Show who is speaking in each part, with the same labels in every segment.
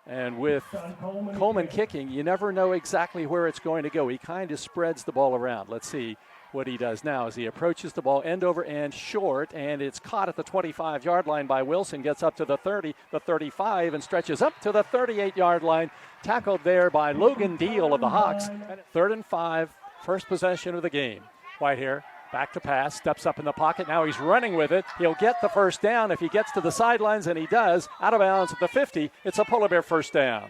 Speaker 1: And with Coleman kicking, you never know exactly where it's going to go. He kind of spreads the ball around. Let's see what he does now as he approaches the ball end over end short, and it's caught at the 25-yard line by Wilson, gets up to the 30, the 35, and stretches up to the 38-yard line. Tackled there by Logan Deal of the Hawks. 3rd and 5, first possession of the game. Whitehair back to pass, steps up in the pocket. Now he's running with it. He'll get the first down if he gets to the sidelines, and he does. Out of bounds at the 50. It's a Polar Bear first down.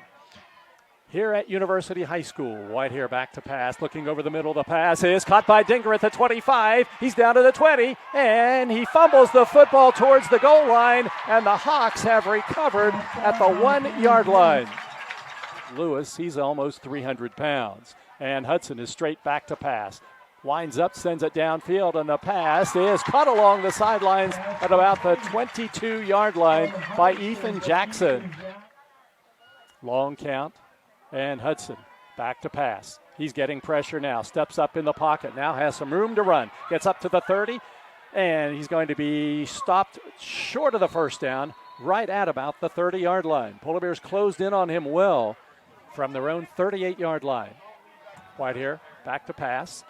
Speaker 1: Here at University High School, Whitehair back to pass, looking over the middle. The pass is caught by Dinger at the 25. He's down to the 20, and he fumbles the football towards the goal line, and the Hawks have recovered at the 1-yard line. Lewis, he's almost 300 pounds, and Hudson is straight back to pass. Winds up, sends it downfield, and the pass is caught along the sidelines at about the 22-yard line by Ethan Jackson. Long count, and Hudson back to pass. He's getting pressure now, steps up in the pocket, now has some room to run. Gets up to the 30, and he's going to be stopped short of the first down, right at about the 30-yard line. Polar Bears closed in on him well from their own 38-yard line. Whitehair back to pass.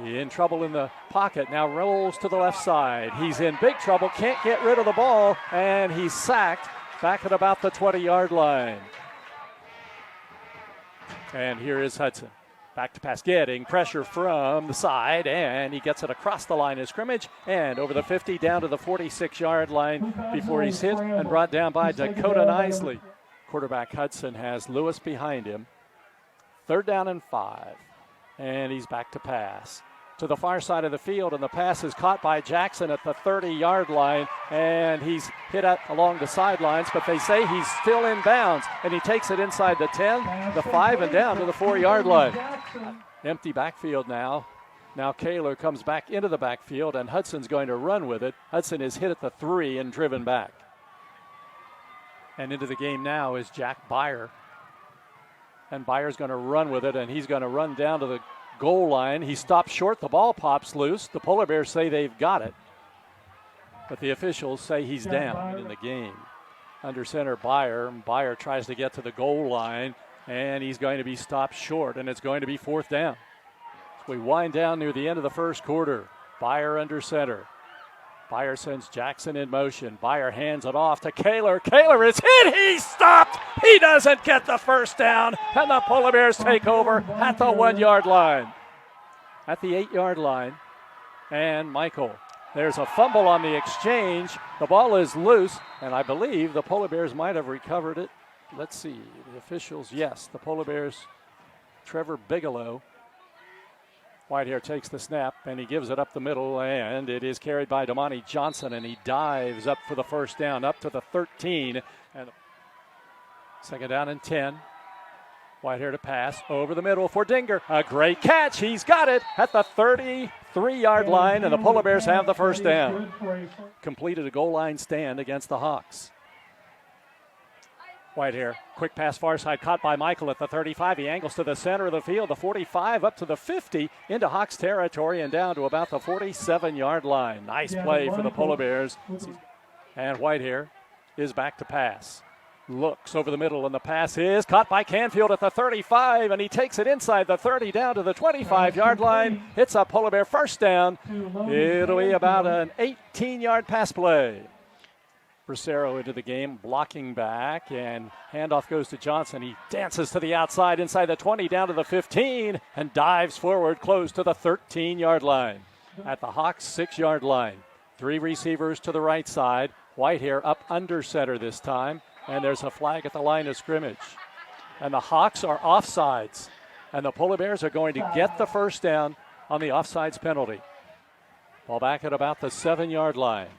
Speaker 1: In trouble in the pocket, now rolls to the left side. He's in big trouble, can't get rid of the ball, and he's sacked back at about the 20-yard line. And here is Hudson. Back to pass, getting pressure from the side, and he gets it across the line of scrimmage and over the 50 down to the 46-yard line before he's hit and brought down by Dakota Nisley. Quarterback Hudson has Lewis behind him. 3rd down and 5. And he's back to pass to the far side of the field, and the pass is caught by Jackson at the 30-yard line, and he's hit along the sidelines, but they say he's still in bounds, and he takes it inside the 10, the 5, and down to the 4-yard line. Empty backfield now. Now Kaler comes back into the backfield, and Hudson's going to run with it. Hudson is hit at the 3 and driven back. And into the game now is Jack Byer. And Byer's going to run with it, and he's going to run down to the goal line. He stops short. The ball pops loose. The Polar Bears say they've got it, but the officials say he's down in the game. Under center, Byer tries to get to the goal line, and he's going to be stopped short, and it's going to be 4th down. We wind down near the end of the first quarter. Byer under center. Byer sends Jackson in motion. Byer hands it off to Kaler. Kaler is hit. He's stopped. He doesn't get the first down. And the Polar Bears take over at the 1-yard line. At the 8-yard line. And Michael. There's a fumble on the exchange. The ball is loose. And I believe the Polar Bears might have recovered it. Let's see. The officials, yes. The Polar Bears, Trevor Bigelow. Whitehair takes the snap, and he gives it up the middle, and it is carried by Damani Johnson, and he dives up for the first down, up to the 13. And 2nd down and 10. Whitehair to pass over the middle for Dinger. A great catch. He's got it at the 33-yard line, and the Polar Bears have the first down. Completed a goal line stand against the Hawks. Whitehair, quick pass far side, caught by Michael at the 35. He angles to the center of the field, the 45 up to the 50, into Hawks territory and down to about the 47-yard line. Nice play for the Polar Bears. And Whitehair is back to pass. Looks over the middle, and the pass is caught by Canfield at the 35, and he takes it inside the 30 down to the 25-yard line. It's a Polar Bear first down. It'll be about an 18-yard pass play. Bracero into the game, blocking back, and handoff goes to Johnson. He dances to the outside inside the 20, down to the 15, and dives forward close to the 13-yard line. At the Hawks 6-yard line, 3 receivers to the right side. Whitehair up under center this time, and there's a flag at the line of scrimmage. And the Hawks are offsides, and the Polar Bears are going to get the first down on the offsides penalty. Ball back at about the 7-yard line.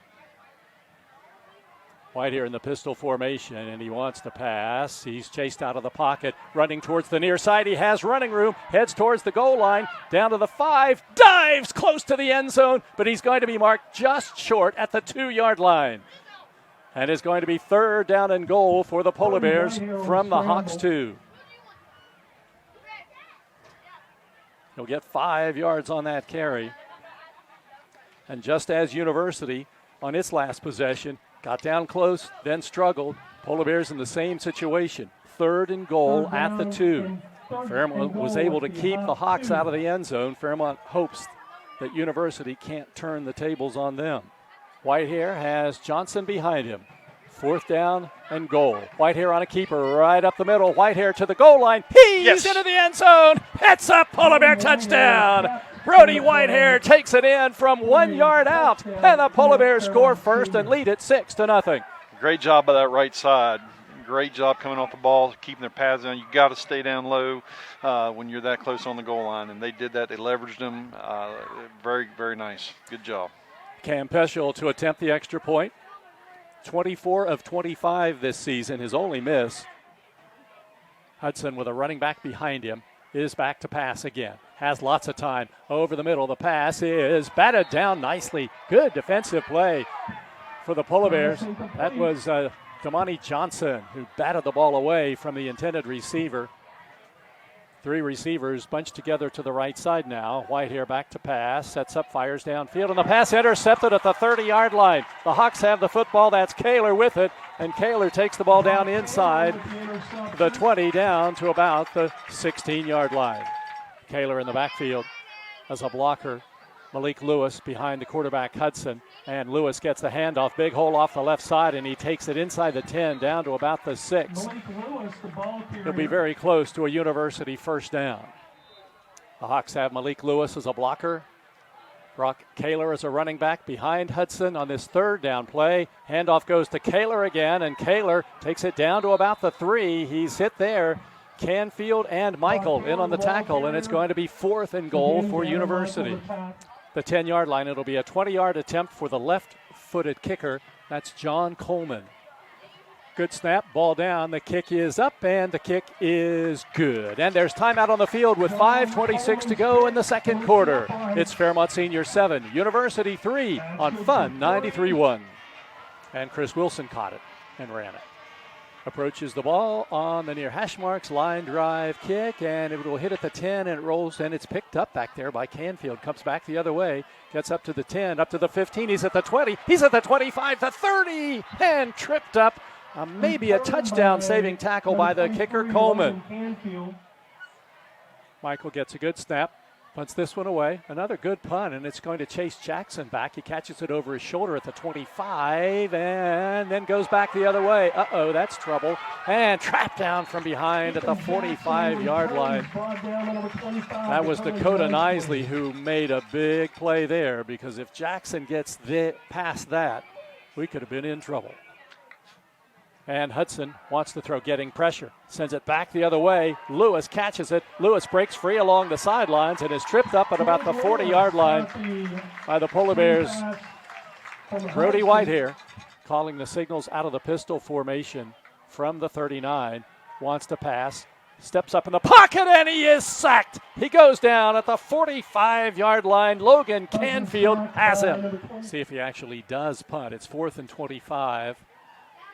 Speaker 1: Whitehair in the pistol formation, and he wants to pass. He's chased out of the pocket, running towards the near side. He has running room, heads towards the goal line, down to the 5, dives close to the end zone, but he's going to be marked just short at the 2-yard line. And it's going to be 3rd down and goal for the Polar Bears from the Hawks 2. He'll get 5 yards on that carry. And just as University on its last possession got down close, then struggled, Polar Bears in the same situation. 3rd and goal at the 2. Fairmont was able to keep the Hawks out of the end zone. Fairmont hopes that University can't turn the tables on them. Whitehair has Johnson behind him. 4th down and goal. Whitehair on a keeper right up the middle. Whitehair to the goal line. He's into the end zone. It's a Polar Bear touchdown. Brody Whitehair takes it in from 1 yard out. And the Polar Bears score first and lead it 6-0.
Speaker 2: Great job by that right side. Great job coming off the ball, keeping their pads down. You got to stay down low when you're that close on the goal line, and they did that. They leveraged them. Very, very nice. Good job.
Speaker 1: Cam Peschel to attempt the extra point. 24 of 25 this season, his only miss. Hudson with a running back behind him is back to pass again. Has lots of time over the middle. The pass is batted down nicely. Good defensive play for the Polar Bears. That was Damani Johnson who batted the ball away from the intended receiver. 3 receivers bunched together to the right side now. Whitehair back to pass, sets up, fires downfield, and the pass intercepted at the 30-yard line. The Hawks have the football. That's Kaler with it, and Kaler takes the ball down inside the 20 down to about the 16-yard line. Kaler in the backfield as a blocker. Malik Lewis behind the quarterback Hudson, and Lewis gets the handoff, big hole off the left side, and he takes it inside the 10 down to about the 6. He'll be very close to a University first down. The Hawks have Malik Lewis as a blocker. Brock Kaler as a running back behind Hudson on this 3rd down play. Handoff goes to Kaler again, and Kaler takes it down to about the 3. He's hit there. Canfield and Michael in on the tackle, and it's going to be 4th and goal for University. The 10-yard line, it'll be a 20-yard attempt for the left-footed kicker. That's John Coleman. Good snap, ball down, the kick is up, and the kick is good. And there's timeout on the field with 5:26 to go in the second quarter. It's Fairmont Senior 7, University 3 on Fun 93.1. And Chris Wilson caught it and ran it. Approaches the ball on the near hash marks, line drive kick, and it will hit at the 10, and it rolls, and it's picked up back there by Canfield. Comes back the other way, gets up to the 10, up to the 15. He's at the 20. He's at the 25, the 30, and tripped up. Maybe a touchdown-saving tackle by the kicker, Coleman. Michael gets a good snap. Punts this one away. Another good punt, and it's going to chase Jackson back. He catches it over his shoulder at the 25 and then goes back the other way. Uh-oh, that's trouble. And trapped down from behind at the 45-yard line. That was Dakota Nisley who made a big play there, because if Jackson gets past that, we could have been in trouble. And Hudson wants to throw, getting pressure. Sends it back the other way. Lewis catches it. Lewis breaks free along the sidelines and is tripped up at about the 40-yard line by the Polar Bears. Brody Whitehair calling the signals out of the pistol formation from the 39. Wants to pass. Steps up in the pocket, and he is sacked. He goes down at the 45-yard line. Logan Canfield has him. See if he actually does punt. It's 4th and 25.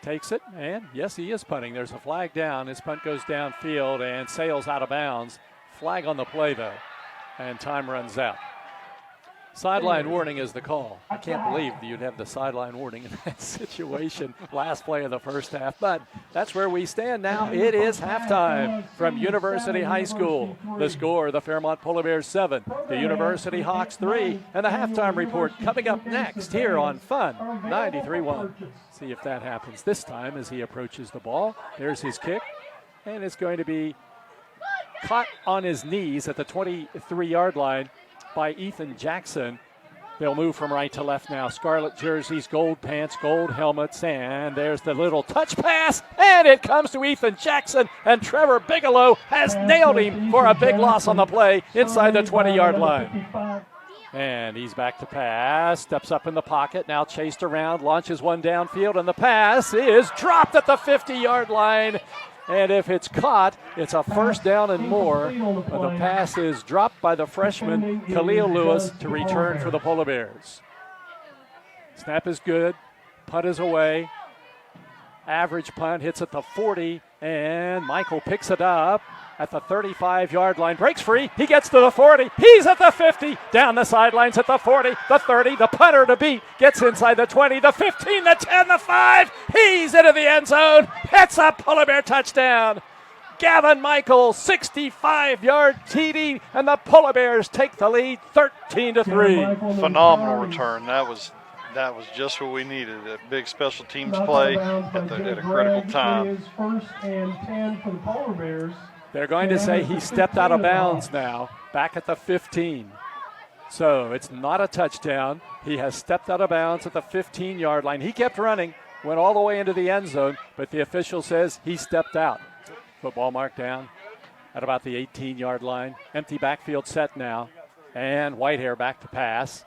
Speaker 1: Takes it, and yes, he is punting. There's a flag down. His punt goes downfield and sails out of bounds. Flag on the play, though, and time runs out. Sideline warning is the call. I can't believe you'd have the sideline warning in that situation. Last play of the first half, but that's where we stand now. It is halftime from University High School. The score, the Fairmont Polar Bears 7, the University Hawks 3, and the halftime report coming up next here on Fun 93.1. See if that happens this time as he approaches the ball. There's his kick, and it's going to be caught on his knees at the 23-yard line by Ethan Jackson. They'll move from right to left now. Scarlet jerseys, gold pants, gold helmets, and there's the little touch pass, and it comes to Ethan Jackson, and Trevor Bigelow has nailed him for a big loss on the play inside the 20-yard line. And he's back to pass, steps up in the pocket, now chased around, launches one downfield, and the pass is dropped at the 50-yard line. And if it's caught, it's a first down and more. But the pass is dropped by the freshman, Khalil Lewis, to return for the Polar Bears. Snap is good. Punt is away. Average punt hits at the 40, and Michael picks it up at the 35-yard line. Breaks free. He gets to the 40. He's at the 50. Down the sidelines at the 40, the 30. The punter to beat. Gets inside the 20, the 15, the 10, the 5. He's into the end zone. It's a Polar Bear touchdown. Gavin Michael, 65-yard TD, and the Polar Bears take the lead 13-3.
Speaker 2: Phenomenal return. That was just what we needed. A big special teams play at a critical time.
Speaker 3: First and 10 for the Polar Bears.
Speaker 1: They're going to say he stepped out of bounds now, back at the 15. So it's not a touchdown. He has stepped out of bounds at the 15-yard line. He kept running, went all the way into the end zone, but the official says he stepped out. Football marked down at about the 18-yard line. Empty backfield set now. And Whitehair back to pass.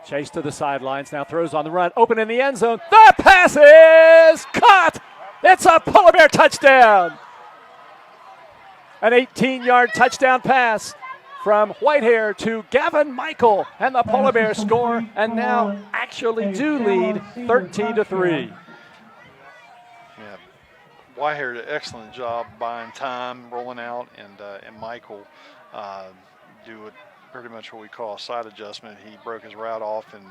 Speaker 1: Chase to the sidelines, now throws on the run, open in the end zone. The pass is caught. It's a Polar Bear touchdown. An 18-yard touchdown pass from Whitehair to Gavin Michael, and the Polar Bears score and now actually do lead 13-3.
Speaker 2: Yeah, Whitehair did an excellent job buying time, rolling out, and Michael do it. Pretty much what we call a side adjustment. He broke his route off and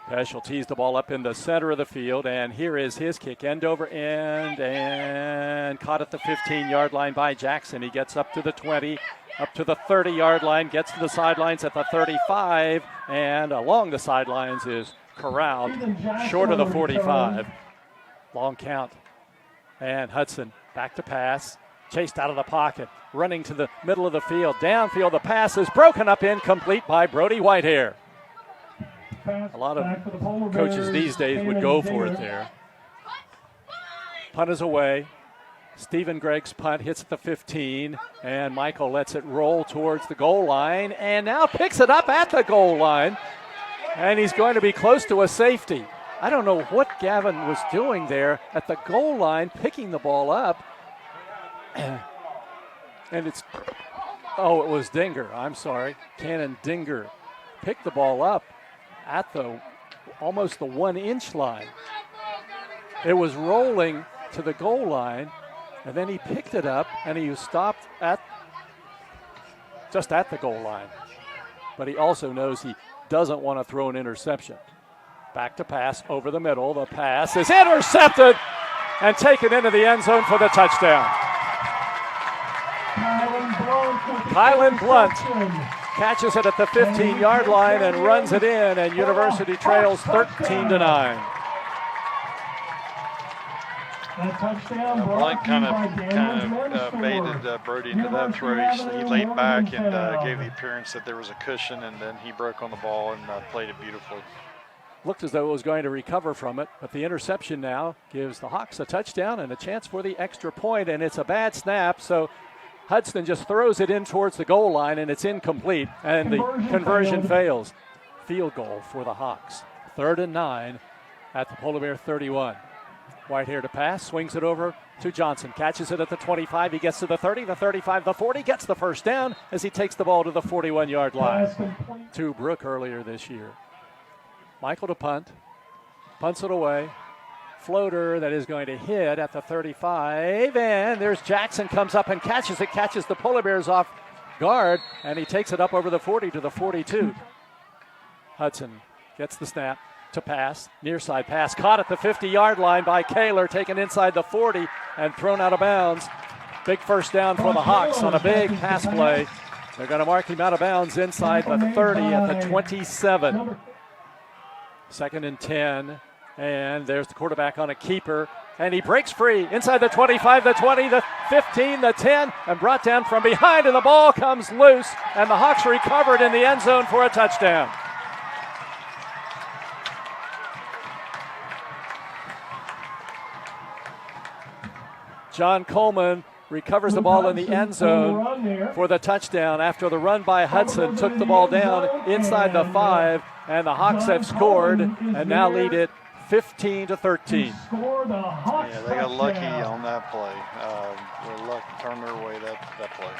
Speaker 1: Peschel tees the ball up in the center of the field, and here is his kick, end over end, and caught at the 15-yard line by Jackson. He gets up to the 20, up to the 30-yard line, gets to the sidelines at the 35, and along the sidelines is corralled short of the 45. Long count. And Hudson back to pass. Chased out of the pocket, running to the middle of the field. Downfield, the pass is broken up, incomplete by Brody Whitehair. A lot of coaches these days would go for it there. Punt is away. Stephen Gregg's punt hits at the 15, and Michael lets it roll towards the goal line, and now picks it up at the goal line, and he's going to be close to a safety. I don't know what Gavin was doing there at the goal line, picking the ball up. And it was Dinger. I'm sorry. Cannon Dinger picked the ball up at almost the 1-inch line. It was rolling to the goal line, and then he picked it up, and he was stopped just at the goal line. But he also knows he doesn't want to throw an interception. Back to pass over the middle. The pass is intercepted and taken into the end zone for the touchdown. Kylan Blunt catches it at the 15-yard line and runs it in, and University trails 13-9.
Speaker 2: Blunt kind of baited Brody into that throw. He laid back and gave the appearance that there was a cushion, and then he broke on the ball and played it beautifully.
Speaker 1: Looked as though it was going to recover from it, but the interception now gives the Hawks a touchdown and a chance for the extra point, and it's a bad snap, so Hudson just throws it in towards the goal line, and it's incomplete, and the conversion fails. Field goal for the Hawks. 3rd and 9 at the Polar Bear 31. Whitehair to pass, swings it over to Johnson. Catches it at the 25. He gets to the 30, the 35, the 40. Gets the first down as he takes the ball to the 41-yard line. To Brooke earlier this year. Michael to punt. Punts it away. Floater that is going to hit at the 35, and there's Jackson, comes up and catches it, catches the Polar Bears off guard, and he takes it up over the 40 to the 42. Hudson gets the snap to pass, near side pass, caught at the 50-yard line by Kaler, taken inside the 40 and thrown out of bounds. Big first down for the Hawks on a big pass play. They're going to mark him out of bounds inside the 30 at the 27. 2nd and 10. And there's the quarterback on a keeper, and he breaks free inside the 25, the 20, the 15, the 10, and brought down from behind, and the ball comes loose, and the Hawks recovered in the end zone for a touchdown. John Coleman recovers the ball in the end zone for the touchdown after the run by Hudson took the ball down inside the 5, and the Hawks have scored and now lead it 15-13.
Speaker 2: Yeah, they got lucky on that play. Their luck turned their way that play.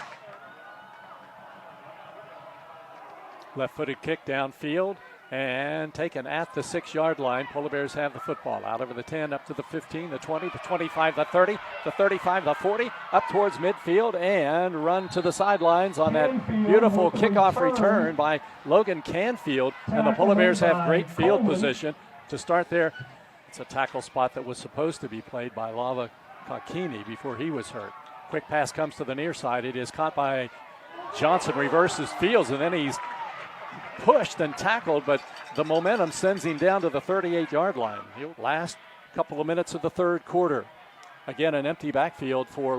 Speaker 1: Left-footed kick downfield. and taken at the 6-yard line. Polar Bears have the football out over the 10, up to the 15, the 20, the 25, the 30, the 35, the 40, up towards midfield and run to the sidelines on that beautiful kickoff return by Logan Canfield. And the Polar Bears have great field position to start there. It's a tackle spot that was supposed to be played by Lava Kakini before he was hurt. Quick pass comes to the near side. It is caught by Johnson, reverses fields, and then he's pushed and tackled, but the momentum sends him down to the 38-yard line. He'll last a couple of minutes of the third quarter. Again, an empty backfield for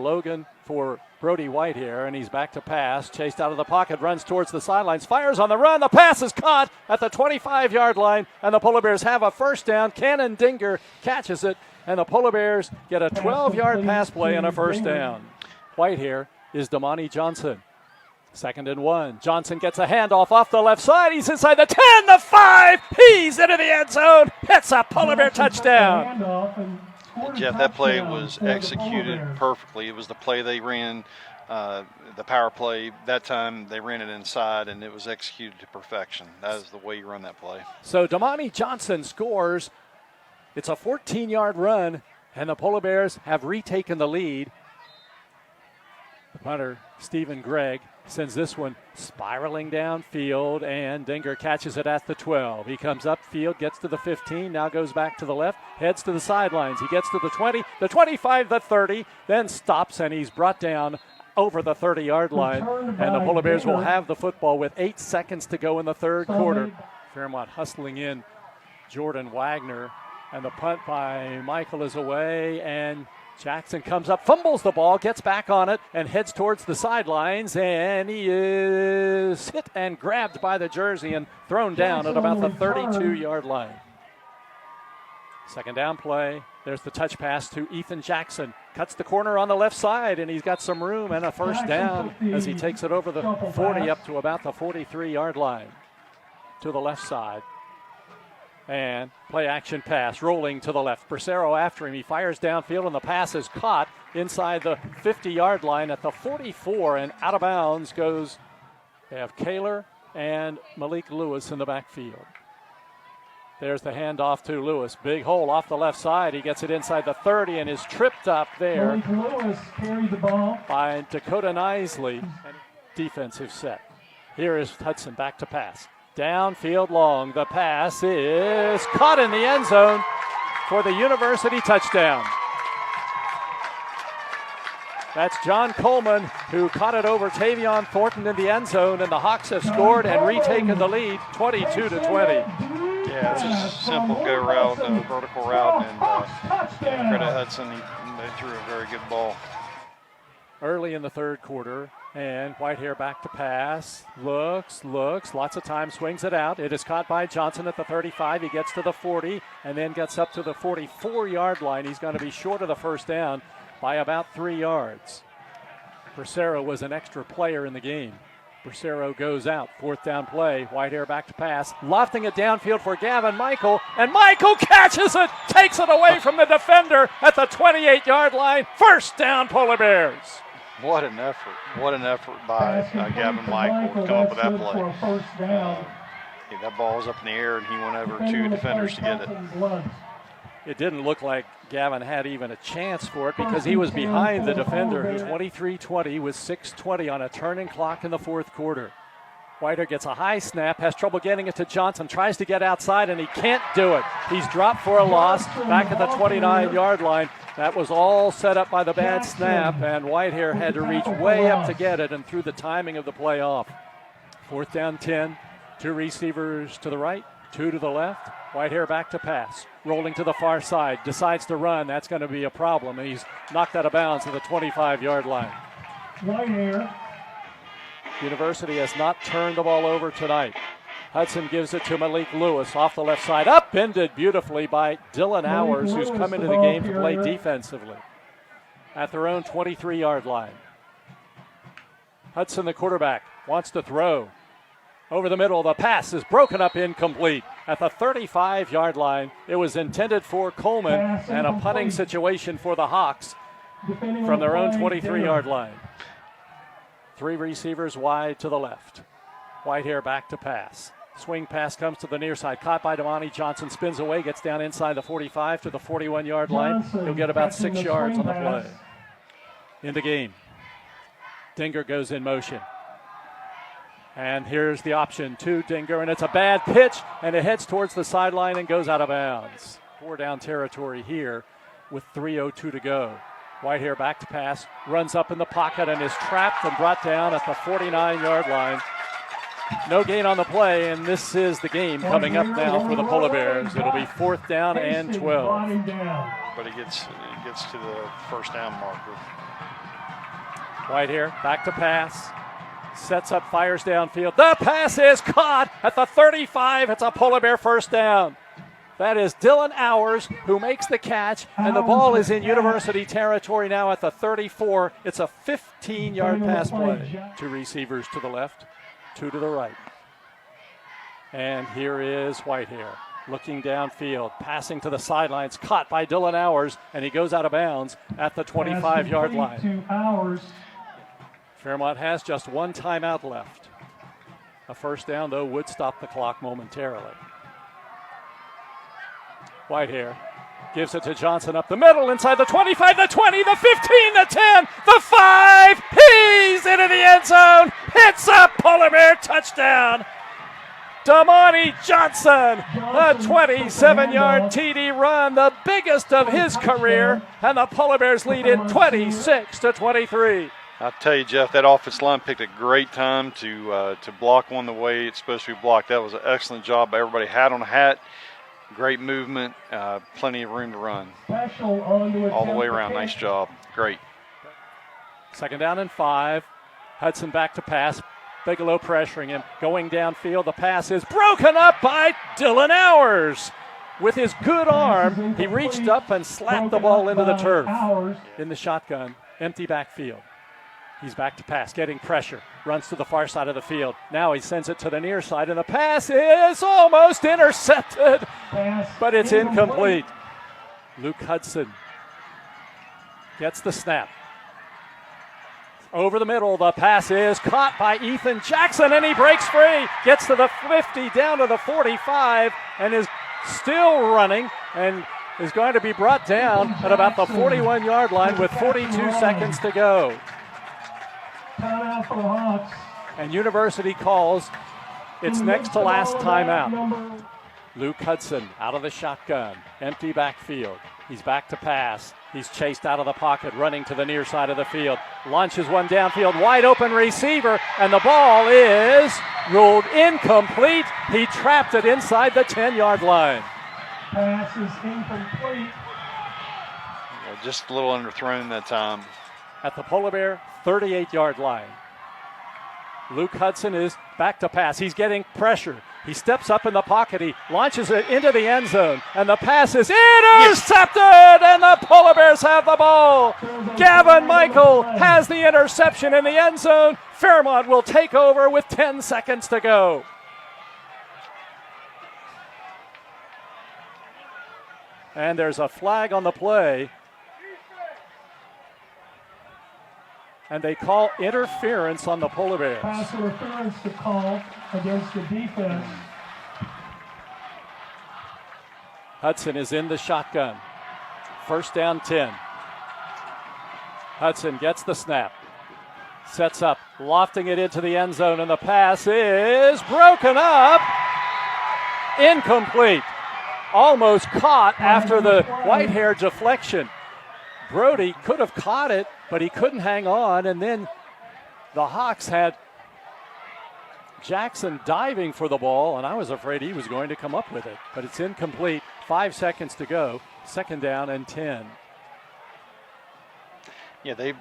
Speaker 1: Brody Whitehair, and he's back to pass. Chased out of the pocket, runs towards the sidelines, fires on the run. The pass is caught at the 25-yard line, and the Polar Bears have a first down. Cannon Dinger catches it, and the Polar Bears get a 12-yard pass play and a first down. Whitehair is Damani Johnson. 2nd and 1. Johnson gets a handoff off the left side. He's inside the 10, the 5. He's into the end zone. It's a Polar Bear touchdown.
Speaker 2: Jeff, that play was executed perfectly. It was the play they ran, the power play. That time they ran it inside, and it was executed to perfection. That is the way you run that play.
Speaker 1: So Damani Johnson scores. It's a 14-yard run, and the Polar Bears have retaken the lead. The punter, Stephen Gregg, sends this one spiraling downfield, and Dinger catches it at the 12. He comes upfield, gets to the 15, now goes back to the left, heads to the sidelines. He gets to the 20, the 25, the 30, then stops, and he's brought down over the 30-yard line. And the Polar Bears will have the football with 8 seconds to go in the third quarter. Fairmont hustling in Jordan Wagner, and the punt by Michael is away, and Jackson comes up, fumbles the ball, gets back on it, and heads towards the sidelines, and he is hit and grabbed by the jersey and thrown down at about the 32-yard line. 2nd down play. There's the touch pass to Ethan Jackson. Cuts the corner on the left side, and he's got some room and a first down as he takes it over the 40 up to about the 43-yard line to the left side. And play action pass rolling to the left. Bracero after him. He fires downfield, and the pass is caught inside the 50-yard line at the 44, and out of bounds goes. They have Kaler and Malik Lewis in the backfield. There's the handoff to Lewis. Big hole off the left side. He gets it inside the 30 and is tripped up there
Speaker 3: Lewis carried the ball
Speaker 1: by Dakota Nisley. Defensive set. Here is Hudson back to pass. Downfield long. The pass is caught in the end zone for the University touchdown. That's John Coleman who caught it over Tavion Thornton in the end zone, and the Hawks have scored and retaken the lead 22-20.
Speaker 2: Yeah, it's a simple go route, vertical route, and credit Hudson. They threw a very good ball.
Speaker 1: Early in the third quarter, and Whitehair back to pass. Looks, lots of time, swings it out. It is caught by Johnson at the 35. He gets to the 40 and then gets up to the 44-yard line. He's going to be short of the first down by about 3 yards. Bracero was an extra player in the game. Bracero goes out. 4th down play. Whitehair back to pass. Lofting it downfield for Gavin Michael. And Michael catches it. Takes it away from the defender at the 28-yard line. First down, Polar Bears.
Speaker 2: What an effort. What an effort by Gavin Michael to come up with that play. That ball was up in the air, and he went over 2 defenders to get it.
Speaker 1: It didn't look like Gavin had even a chance for it because he was behind the defender. 23-20 with 6:20 on a turning clock in the fourth quarter. Whitehair gets a high snap, has trouble getting it to Johnson, tries to get outside, and he can't do it. He's dropped for a loss back at the 29-yard line. That was all set up by the bad snap, and Whitehair had to reach way up to get it and threw the timing of the play off. 4th down 10, 2 receivers to the right, 2 to the left. Whitehair back to pass, rolling to the far side, decides to run. That's going to be a problem. He's knocked out of bounds at the 25-yard line.
Speaker 3: Whitehair.
Speaker 1: University has not turned the ball over tonight. Hudson gives it to Malik Lewis off the left side, upended beautifully by Dylan Hours, who's come into the game to play defensively at their own 23-yard line. Hudson, the quarterback, wants to throw. Over the middle, the pass is broken up incomplete. At the 35-yard line, it was intended for Coleman, and a punting situation for the Hawks from their own 23-yard line. 3 receivers wide to the left. Whitehair back to pass. Swing pass comes to the near side. Caught by Damani. Johnson spins away, gets down inside the 45 to the 41-yard line. He'll get about 6 yards on the play. In the game, Dinger goes in motion. And here's the option to Dinger, and it's a bad pitch, and it heads towards the sideline and goes out of bounds. 4 down territory here with 3:02 to go. Whitehair back to pass, runs up in the pocket and is trapped and brought down at the 49-yard line. No gain on the play, and this is the game coming up now for the Polar Bears. It'll be 4th down and 12.
Speaker 2: But it gets to the first down marker.
Speaker 1: Whitehair back to pass. Sets up, fires downfield. The pass is caught at the 35. It's a Polar Bear first down. That is Dylan Hours who makes the catch, and the ball is in University territory now at the 34. It's a 15-yard pass play. 2 receivers to the left, 2 to the right. And here is Whitehair looking downfield, passing to the sidelines, caught by Dylan Hours, and he goes out of bounds at the 25-yard line. Fairmont has just 1 timeout left. A first down, though, would stop the clock momentarily. Whitehair gives it to Johnson up the middle, inside the 25, the 20, the 15, the 10, the 5. He's into the end zone. Hits a Polar Bear touchdown. Damani Johnson, a 27-yard TD run, the biggest of his career, and the Polar Bears lead it 26-23.
Speaker 2: I'll tell you, Jeff, that offensive line picked a great time to block one the way it's supposed to be blocked. That was an excellent job by everybody. Hat on a hat, great movement, plenty of room to run. All the way around, nice job. Great.
Speaker 1: 2nd down and 5. Hudson back to pass. Bigelow pressuring him, going downfield. The pass is broken up by Dylan Hours. With his good arm, he reached up and slapped the ball into the turf. In the shotgun, empty backfield. He's back to pass, getting pressure, runs to the far side of the field. Now he sends it to the near side, and the pass is almost intercepted, but it's incomplete. Luke Hudson gets the snap. Over the middle, the pass is caught by Ethan Jackson, and he breaks free, gets to the 50, down to the 45, and is still running, and is going to be brought down at about the 41-yard line with 42 seconds to go. And University calls its next to last timeout. Luke Hudson out of the shotgun, empty backfield. He's back to pass. He's chased out of the pocket, running to the near side of the field. Launches one downfield, wide open receiver, and the ball is ruled incomplete. He trapped it inside the 10-yard line.
Speaker 3: Pass is incomplete.
Speaker 2: Yeah, just a little underthrown that time.
Speaker 1: At the Polar Bear 38-yard line. Luke Hudson is back to pass. He's getting pressure. He steps up in the pocket. He launches it into the end zone, and the pass is intercepted, and the Polar Bears have the ball. Gavin Michael has the interception in the end zone. Fairmont will take over with 10 seconds to go. And there's a flag on the play. And they call interference on the Polar Bears.
Speaker 3: Pass interference to call against the defense.
Speaker 1: Hudson is in the shotgun. First down 10. Hudson gets the snap. Sets up, lofting it into the end zone, and the pass is broken up. Incomplete. Almost caught after the Whitehair deflection. Brody could have caught it, but he couldn't hang on, and then the Hawks had Jackson diving for the ball, and I was afraid he was going to come up with it, but it's incomplete. 5 seconds to go. 2nd down and 10.
Speaker 2: Yeah, they.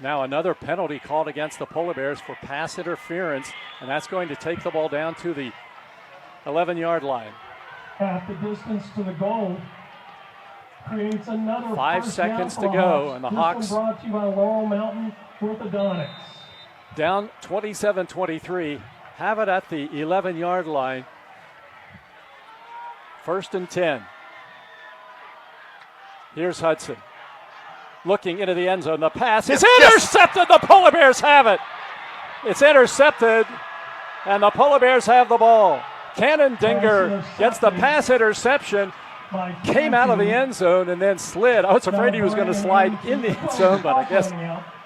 Speaker 1: Now another penalty called against the Polar Bears for pass interference, and that's going to take the ball down to the 11-yard line.
Speaker 3: Half the distance to the goal. Creates another
Speaker 1: 5 seconds to go, and the Hawks
Speaker 3: brought to you by Laurel Mountain Orthodontics.
Speaker 1: down 27-23, have it at the 11-yard line. 1st and 10. Here's Hudson looking into the end zone. The pass is intercepted. The Polar Bears have it. It's intercepted, and the Polar Bears have the ball. Cannon Dinger gets the pass interception, came out of the end zone and then slid. I was afraid he was going to slide in the end zone, but I guess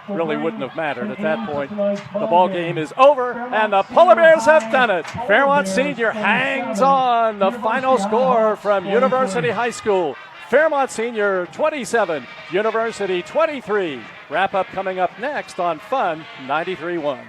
Speaker 1: really wouldn't have mattered at that point. The ball game is over, and the Polar Bears have done it. Fairmont Senior hangs on. The final score from University High School. Fairmont Senior 27, University 23. Wrap-up coming up next on Fun 93.1.